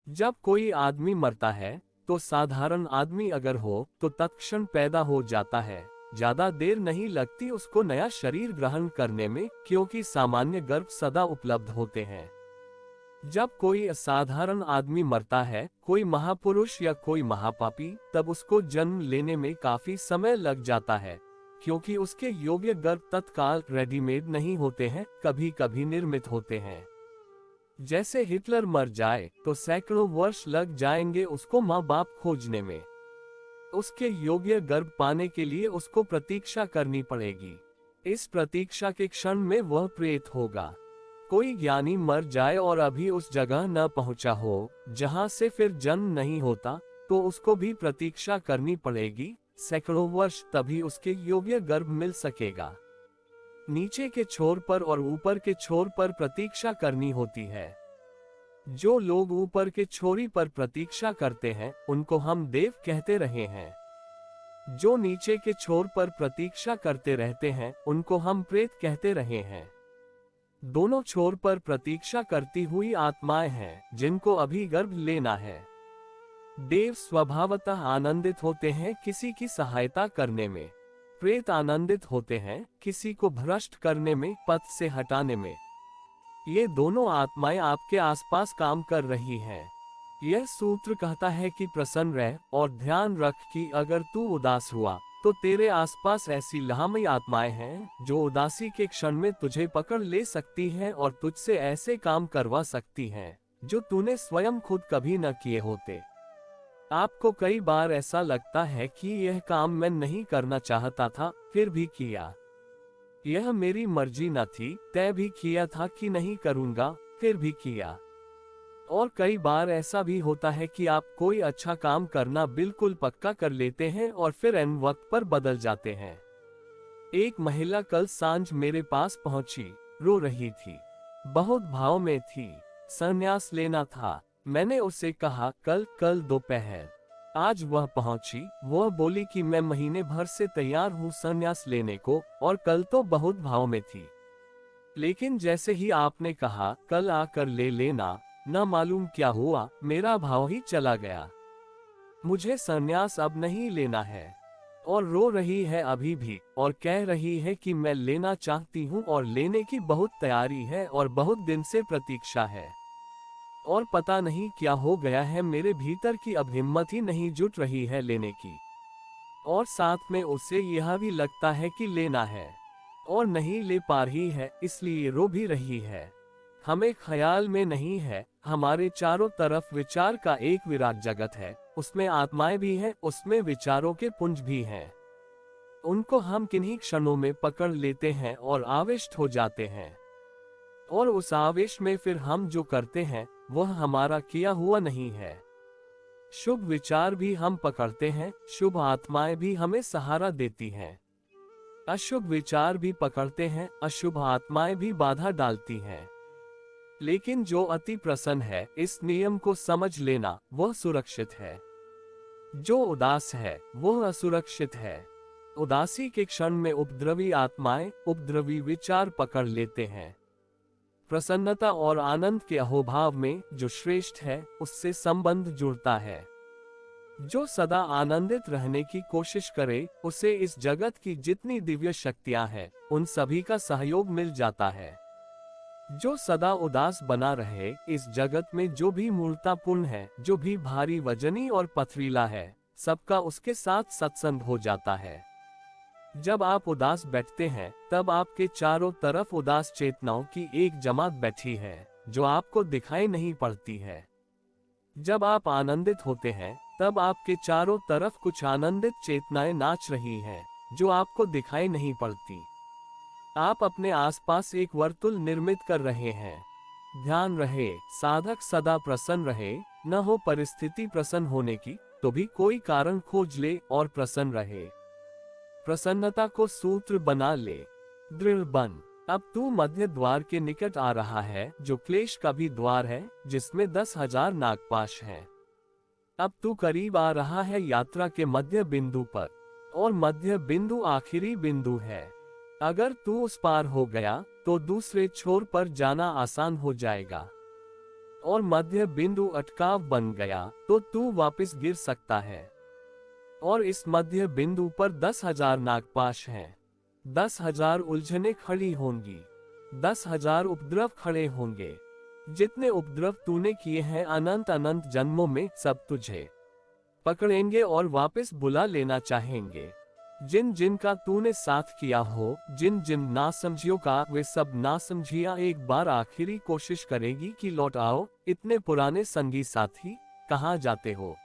जब कोई आदमी मरता है तो साधारण आदमी अगर हो तो तत्क्षण पैदा हो जाता है। ज्यादा देर नहीं लगती उसको नया शरीर ग्रहण करने में, क्योंकि सामान्य गर्भ सदा उपलब्ध होते हैं। जब कोई असाधारण आदमी मरता है, कोई महापुरुष या कोई महापापी, तब उसको जन्म लेने में काफी समय लग जाता है, क्योंकि उसके योग्य गर्भ तत्काल रेडीमेड नहीं होते हैं, कभी कभी निर्मित होते हैं। जैसे हिटलर मर जाए तो सैकड़ों वर्ष लग जाएंगे उसको माँ बाप खोजने में। उसके योग्य गर्भ पाने के लिए उसको प्रतीक्षा करनी पड़ेगी। इस प्रतीक्षा के क्षण में वह प्रेत होगा। कोई ज्ञानी मर जाए और अभी उस जगह न पहुंचा हो जहां से फिर जन्म नहीं होता, तो उसको भी प्रतीक्षा करनी पड़ेगी सैकड़ों वर्ष, तभी उसके योग्य गर्भ मिल सकेगा। नीचे के छोर पर और ऊपर के छोर पर प्रतीक्षा करनी होती है। जो लोग ऊपर के छोरी पर प्रतीक्षा करते हैं उनको हम देव कहते रहे हैं। जो नीचे के छोर पर प्रतीक्षा करते रहते हैं उनको हम प्रेत कहते रहे हैं। दोनों छोर पर प्रतीक्षा करती हुई आत्माएं हैं जिनको अभी गर्भ लेना है। देव स्वभावतः आनंदित होते हैं किसी की सहायता करने में। प्रेत आनंदित होते हैं किसी को भ्रष्ट करने में, पथ से हटाने में। ये दोनों आत्माएं आपके आसपास काम कर रही हैं। यह सूत्र कहता है कि प्रसन्न रह और ध्यान रख कि अगर तू उदास हुआ तो तेरे आसपास ऐसी लामयी आत्माएं हैं जो उदासी के क्षण में तुझे पकड़ ले सकती हैं और तुझसे ऐसे काम करवा सकती हैं जो तूने स्वयं खुद कभी न किए होते। आपको कई बार ऐसा लगता है कि यह काम मैं नहीं करना चाहता था, फिर भी किया। यह मेरी मर्जी न थी, तय भी किया था कि नहीं करूंगा, फिर भी किया। और कई बार ऐसा भी होता है कि आप कोई अच्छा काम करना बिल्कुल पक्का कर लेते हैं और फिर ऐन वक्त पर बदल जाते हैं। एक महिला कल सांझ मेरे पास पहुंची, रो रही थी, बहुत भाव में थी, संन्यास लेना था। मैंने उससे कहा कल दोपहर। आज वह पहुंची। वह बोली कि मैं महीने भर से तैयार हूँ संन्यास लेने को, और कल तो बहुत भाव में थी, लेकिन जैसे ही आपने कहा कल आकर ले लेना, न मालूम क्या हुआ, मेरा भाव ही चला गया। मुझे संन्यास अब नहीं लेना है। और रो रही है अभी भी, और कह रही है कि मैं लेना चाहती हूँ और लेने की बहुत तैयारी है और बहुत दिन से प्रतीक्षा है, और पता नहीं क्या हो गया है, मेरे भीतर की अब हिम्मत ही नहीं जुट रही है लेने की। और साथ में उसे यह भी लगता है कि लेना है और नहीं ले पा रही है, इसलिए रो भी रही है। हमें ख्याल में नहीं है, हमारे चारों तरफ विचार का एक विराट जगत है, उसमें आत्माएं भी हैं, उसमें विचारों के पुंज भी हैं। उनको हम किन्हीं क्षणों में पकड़ लेते हैं और आविष्ट हो जाते हैं, और उस आवेश में फिर हम जो करते हैं वह हमारा किया हुआ नहीं है। शुभ विचार भी हम पकड़ते हैं, शुभ आत्माएं भी हमें सहारा देती हैं। अशुभ विचार भी पकड़ते हैं, अशुभ आत्माएं भी बाधा डालती हैं। लेकिन जो अति प्रसन्न है, इस नियम को समझ लेना, वह सुरक्षित है। जो उदास है वह असुरक्षित है। उदासी के क्षण में उपद्रवी आत्माएं, उपद्रवी विचार पकड़ लेते हैं। प्रसन्नता और आनंद के अहोभाव में जो श्रेष्ठ है उससे संबंध जुड़ता है। जो सदा आनंदित रहने की कोशिश करे, उसे इस जगत की जितनी दिव्य शक्तियां हैं उन सभी का सहयोग मिल जाता है। जो सदा उदास बना रहे, इस जगत में जो भी मूर्तापूर्ण है, जो भी भारी वजनी और पथरीला है, सबका उसके साथ सत्संग हो जाता है। जब आप उदास बैठते हैं तब आपके चारों तरफ उदास चेतनाओं की एक जमात बैठी है जो आपको दिखाई नहीं पड़ती है। जब आप आनंदित होते हैं तब आपके चारों तरफ कुछ आनंदित चेतनाएं नाच रही हैं जो आपको दिखाई नहीं पड़ती। आप अपने आसपास एक वर्तुल निर्मित कर रहे हैं। ध्यान रहे, साधक सदा प्रसन्न रहे, न हो परिस्थिति प्रसन्न होने की तो भी कोई कारण खोज ले और प्रसन्न रहे। प्रसन्नता को सूत्र बना ले। दृढ़ बन। अब तू मध्य द्वार के निकट आ रहा है, जो क्लेश का भी द्वार है, जिसमें 10,000 नागपाश हैं। अब तू करीब आ रहा है यात्रा के मध्य बिंदु पर, और मध्य बिंदु आखिरी बिंदु है। अगर तू उस पार हो गया तो दूसरे छोर पर जाना आसान हो जाएगा। और मध्य बिंदु अटकाव बन गया तो तू वापस गिर सकता है। और इस मध्य बिंदु पर 10,000 नागपाश हैं। 10,000 उलझने खड़ी होंगी। 10,000 उपद्रव खड़े होंगे। जितने उपद्रव तूने किए हैं अनंत अनंत जन्मों में, सब तुझे पकड़ेंगे और वापस बुला लेना चाहेंगे। जिन जिन का तूने साथ किया हो, जिन जिन नासमझियों का, वे सब नासमझियां एक बार आखिरी कोशिश करेगी कि लौट आओ। इतने पुराने संगी साथी कहाँ जाते हो।